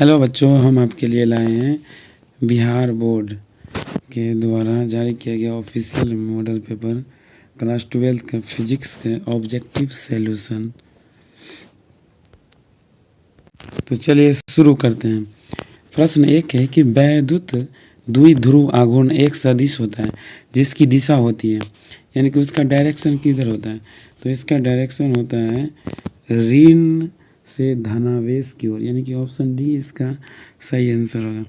Hello बच्चों, हम आपके लिए लाए हैं बिहार बोर्ड के द्वारा जारी किया गया ऑफिशियल मॉडल पेपर क्लास 12 का फिजिक्स के ऑब्जेक्टिव सॉल्यूशन। तो चलिए शुरू करते हैं। प्रश्न एक है कि वैद्युत द्विध्रुव आघूर्ण एक सदिश होता है जिसकी दिशा होती है, यानी कि उसका डायरेक्शन किधर होता है। तो इसका डायरेक्शन होता है ऋण से धनावेश की ओर, यानी कि ऑप्शन डी इसका सही आंसर होगा।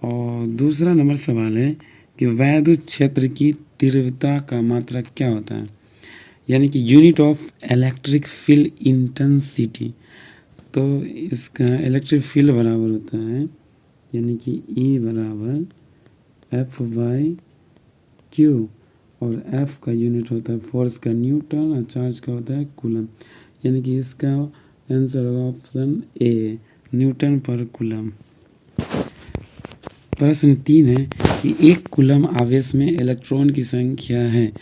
और दूसरा नंबर सवाल है कि वैद्युत क्षेत्र की तीव्रता का मात्रक क्या होता है, यानी कि unit of electric field intensity. तो इसका इलेक्ट्रिक फील्ड बराबर होता है, यानी कि E बराबर F/Q, और F का यूनिट होता है फोर्स का न्यूटन और चार्ज का होता है कूलम, यानी कि इसका आंसर होगा ऑप्शन ए, न्यूटन पर कूलम। प्रश्न 3 है कि एक कूलम आवेश में इलेक्ट्रॉन की संख्या है।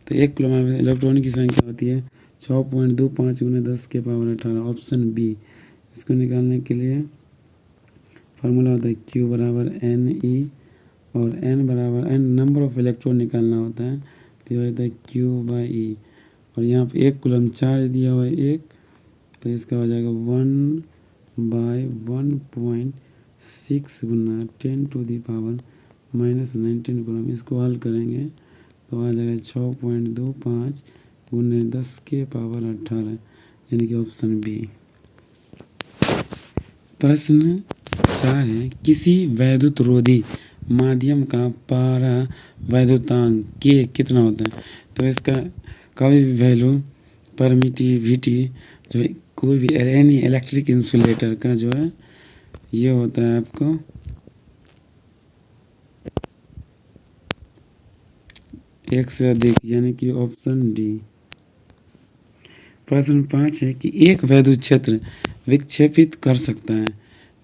तो एक कूलम आवेश इलेक्ट्रॉन की संख्या होती है 6.25 × 10⁻18, ऑप्शन बी। इसको निकालने के लिए फार्मूला होता है Q बराबर Ne, और N बराबर N नंबर ऑफ इलेक्ट्रॉन निकालना होता है, तो ये होता है Q/E। और यहाँ पे एक कूलम चार्ज दिया हुआ है एक, तो इसका हो जाएगा 1/1.6 गुना 10⁻⁻19 कूलम। इसको हल करेंगे तो आ जाएगा 6.25 गुने 10⁻18, यानी कि ऑप्शन बी। प्रश्न 4 है किसी वैद्युत रोधी माध्यम का पारा वैद्युतांक K कितना होता है। तो इसका कभी भी वैल्यू परमिटिविटी जो कोई भी एनी इलेक्ट्रिक इंसुलेटर का जो है ये होता है आपको 1 से अधिक, यानी कि ऑप्शन डी। प्रश्न 5 है कि एक वैद्युत क्षेत्र विक्षेपित कर सकता है।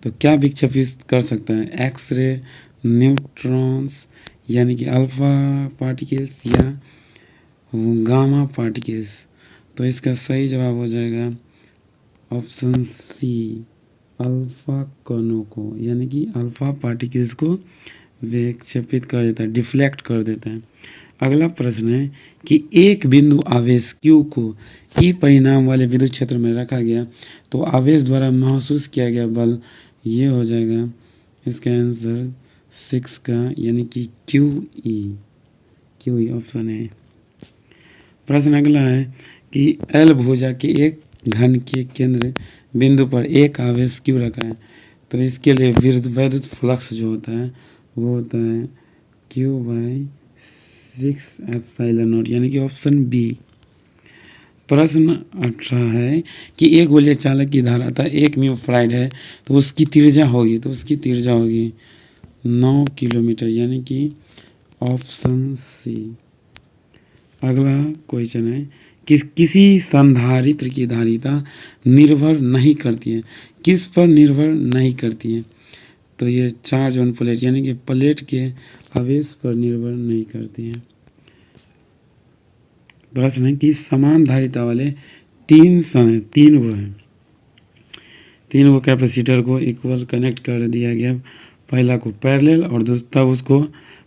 तो क्या विक्षेपित कर सकता है, एक्सरे, न्यूट्रॉन्स यानी कि अल्फा पार्टिकल्स या गामा पार्टिकल्स। तो इसका सही जवाब हो जाएगा ऑप्शन सी, अल्फा कणों को, यानी कि अल्फा पार्टिकल्स को विक्षेपित कर देता है, डिफ्लेक्ट कर देता है। अगला प्रश्न है कि एक बिंदु आवेश Q को E परिमाण वाले विद्युत क्षेत्र में रखा गया तो आवेश द्वारा महसूस किया गया बल ये हो जाएगा इसका आंसर 6 का, यानी कि QE ऑप्शन है। प्रश्न अगला है कि L भुजा के एक घन के केंद्र बिंदु पर एक आवेश Q रखा है। तो इसके लिए वैद्युत फ्लक्स जो होता है वो होता है Q/6ε0, यानी कि ऑप्शन बी। प्रश्न 18 है कि एक गोलीय चालक की धाराता 1 म्यू फराड है तो उसकी त्रिज्या होगी 9 किलोमीटर, यानी कि ऑप्शन सी। अगला क्वेश्चन है कि किसी संधारित्र की धारिता निर्भर नहीं करती है, किस पर निर्भर नहीं करती है। तो ये चार्ज ऑन प्लेट, यानी कि प्लेट के आवेश पर निर्भर नहीं करती है। प्रश्न है कि समान धारिता वाले तीन वो कैपेसिटर को इक्वल कनेक्ट कर दिया गया, पहला को पैरेलल और तब उसको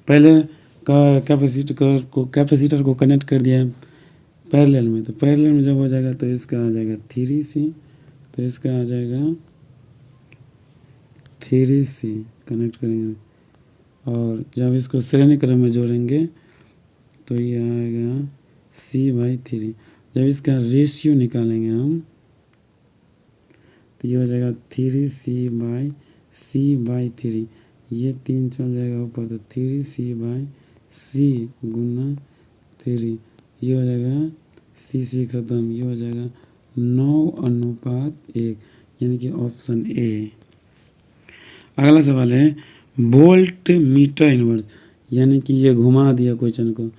पहले का कैपेसिटर को कनेक्ट कर दिया पैरेलल में। तो पैरेलल में जब हो जाएगा तो इसका आ जाएगा 3C, तो इसका आ जाएगा 3C कनेक्ट करेंगे, और जब इसको श्रेणी क्रम में जोड़ेंगे तो ये आएगा C/3। जब इसका रेशियो निकालेंगे हम तो ये हो जाएगा 3C/C/3, ये 3 चल जाएगा ऊपर, तो 3C/C गुना 3, ये हो जाएगा C खत्म, ये हो जाएगा 9:1, यानी कि ऑप्शन ए। अगला सवाल है वोल्ट मीटर इनवर्स, यानी कि ये घुमा दिया क्वेश्चन को,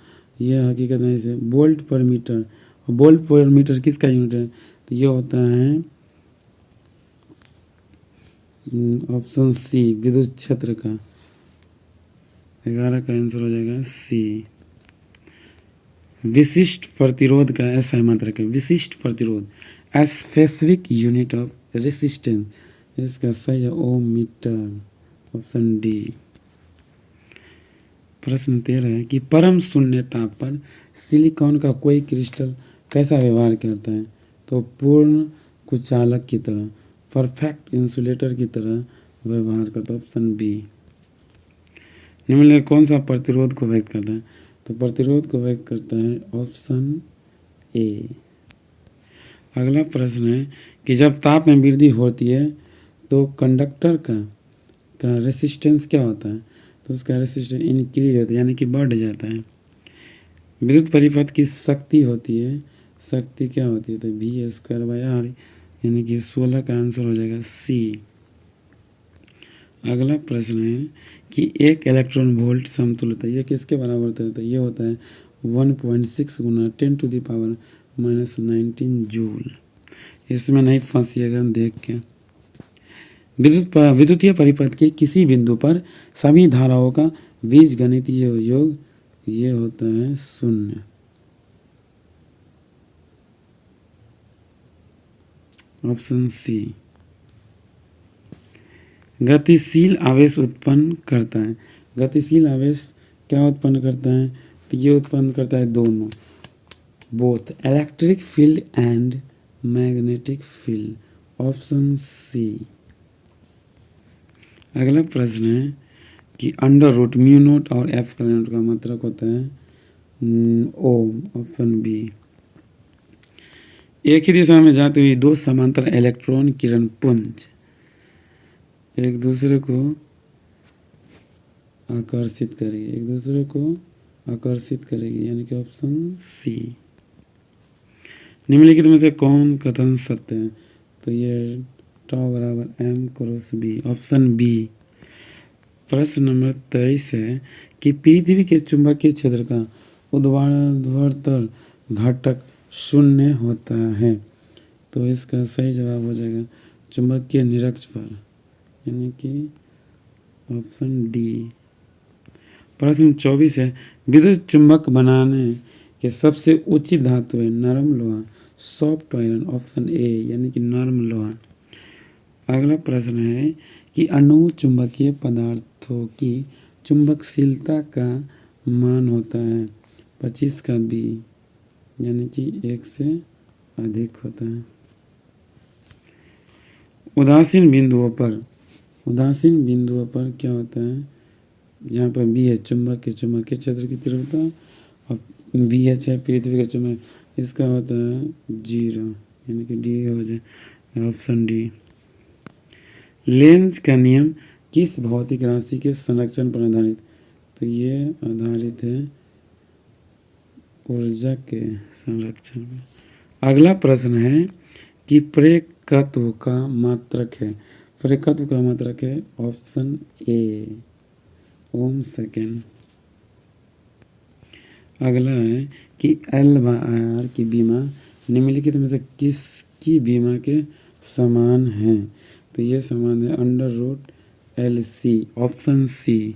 ये हकीकत है इसे वोल्ट पर मीटर। वोल्ट पर मीटर किसका यूनिट है, तो ये होता है ऑप्शन सी, विद्युत क्षेत्र का। 11 का आंसर हो जाएगा सी। विशिष्ट प्रतिरोध का ऐसा मात्रक है, विशिष्ट प्रतिरोध स्पेसिफिक यूनिट ऑफ रेसिस्टेंस, इसका सही है ओम मीटर, ऑप्शन डी। प्रश्न 13 है कि परम शून्यता पर सिलिकॉन का कोई क्रिस्टल कैसा व्यवहार करता है? तो पूर्ण कुचालक की तरह, परफेक्ट इंसुलेटर की तरह व्यवहार करता है, ऑप्शन बी। निम्नलिखित कौन सा प्रतिरोध को व्यक्त करता है? तो प्रतिरोध को व्यक्त करता है ऑप्शन ए। अगला प्रश्न है कि जब ताप में वृद्धि होती है तो कंडक्टर का रेसिस्टेंस क्या होता है? तो उसका रेसिस्टेंस इंक्रीज होता है, यानी कि बढ़ जाता है। विद्युत परिपथ की शक्ति होती है, शक्ति क्या होती है? तो V²/R, यानी कि 16 का आंसर हो जाएगा सी। अगला प्रश्न है कि एक इलेक्ट्रॉन वोल्ट समतुल्यता ये किसके बराबर होता है? तो ये होता है 1.6 गुना 10⁻⁻19 जूल। इसमें नहीं फंसिएगा देख के। विद्युतीय परिपथ के किसी बिंदु पर सभी धाराओं का बीजगणितीय योग ये होता है 0। Option C. गतिशील आवेश उत्पन्न करता है। गतिशील आवेश क्या उत्पन्न करता है? तो ये उत्पन्न करता है दोनों, both electric field and magnetic field, option C. अगला प्रश्न है कि अंडर रूट म्यू नोट और एप्सिलॉन नोट का मात्रक होता है ओम, ऑप्शन बी। एक ही दिशा में जाती हुई दो समांतर इलेक्ट्रॉन किरण पुंज एक दूसरे को आकर्षित करेगी, यानी कि ऑप्शन सी। निम्नलिखित में से कौन कथन सत्य है? तो ये τ=m×b, ऑप्शन बी। प्रश्न नंबर 23 है कि पृथ्वी के चुंबकीय क्षेत्र का ऊर्ध्वाधर घटक 0 होता है। तो इसका सही जवाब हो जाएगा चुंबकीय निरक्ष पर, यानी कि ऑप्शन डी। प्रश्न 24 है विद्युत चुंबक बनाने के सबसे उचित धातु है नरम लोहा, सॉफ्ट आयरन, ऑप्शन ए, यानी कि नरम लोहा। अगला प्रश्न है कि अणु चुंबकीय पदार्थों की चुंबकशीलता का मान होता है 25 का बी, यानी कि 1 से अधिक होता है। उदासीन बिंदुओं पर क्या होता है? जहाँ पर बी है चुंबकीय क्षेत्र की तीव्रता और बी एच है पृथ्वी के चुंबक, इसका होता है 0, यानी कि डी हो जाए, ऑप्शन डी। लेंज का नियम किस भौतिक राशि के संरक्षण पर आधारित? तो ये आधारित है ऊर्जा के संरक्षण पर। अगला प्रश्न है कि प्रेरकत्व का मात्रक है ऑप्शन ए, ओम सेकेंड। अगला है कि L/R की बीमा निम्नलिखित में से किसकी बीमा के समान है? तो ये समान है √LC, ऑप्शन सी।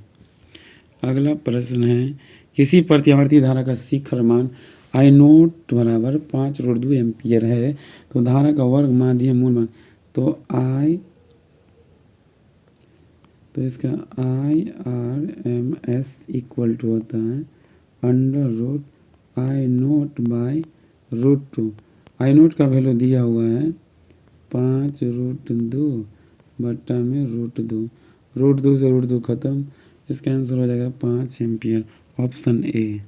अगला प्रश्न है किसी प्रतिवर्ती धारा का शिखर मान I0 बराबर 5√2 एम्पियर है तो धारा का वर्ग माध्य मूल मान तो इसका IRMS इक्वल टू होता है √I0/√2। I0 का वैल्यू दिया हुआ है 5√2 बट्टा में √2, √2 से √2 खत्म, इसका आंसर हो जाएगा 5 एम्पियर, ऑप्शन ए।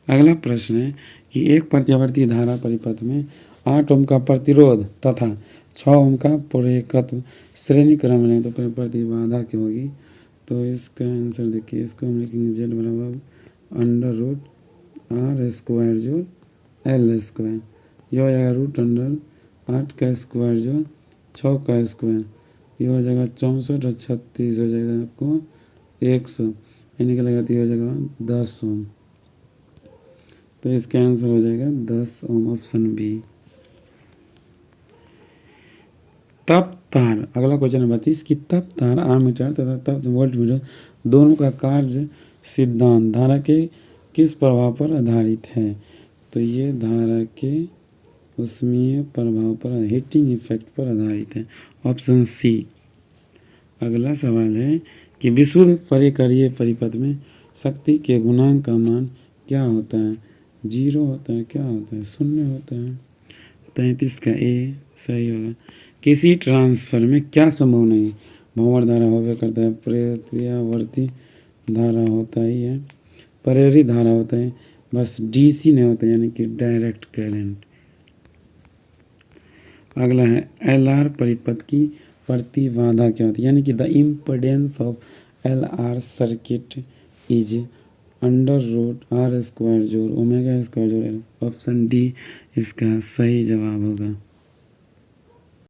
अगला प्रश्न है कि एक प्रतिवर्ती धारा परिपथ में 8 ओम का प्रतिरोध तथा 6 ओम का प्रेरकत्व श्रेणी क्रम में तो प्रतिबाधा की होगी। तो इसका आंसर देखिए, इसको हम लिखेंगे Z बराबर √R² जो L², यह हो जाएगा √8 का स्क्वायर जो 6 का स्क्वायर, ये हो जाएगा 64 और 36 हो जाएगा आपको 100, यानी कि लगाती हो जाएगा 10 ओम। तो इसका आंसर हो जाएगा 10 ओम, ऑप्शन बी। तप तार, अगला क्वेश्चन नंबर 30 कि तप तार आमीटर तथा तप वोल्टमीटर दोनों का कार्य सिद्धांत धारा के किस प्रभाव पर आधारित है? तो ये धारा के ऊष्मीय प्रभाव पर हीटिंग इफेक्ट पर आधारित है। Option C. अगला सवाल है कि विशुद्ध परिकरीय परिपथ में शक्ति के गुणांक का मान क्या होता है? 0 होता है, क्या होता है, 0 होता है। 33 का ए सही होगा। किसी ट्रांसफर में क्या संभव नहीं? भंवर धारा होवे करता है, प्रत्यावर्ती धारा होता ही है, प्रेरित धारा होता है, बस डीसी नहीं होता यानी कि डायरेक्ट करंट। अगला है एलआर परिपथ की प्रतिबाधा क्या होती है? यानी कि the impedance of LR circuit is under root R square जोड़ ओमेगा स्क्वायर जोड़ एल। ऑप्शन डी इसका सही जवाब होगा।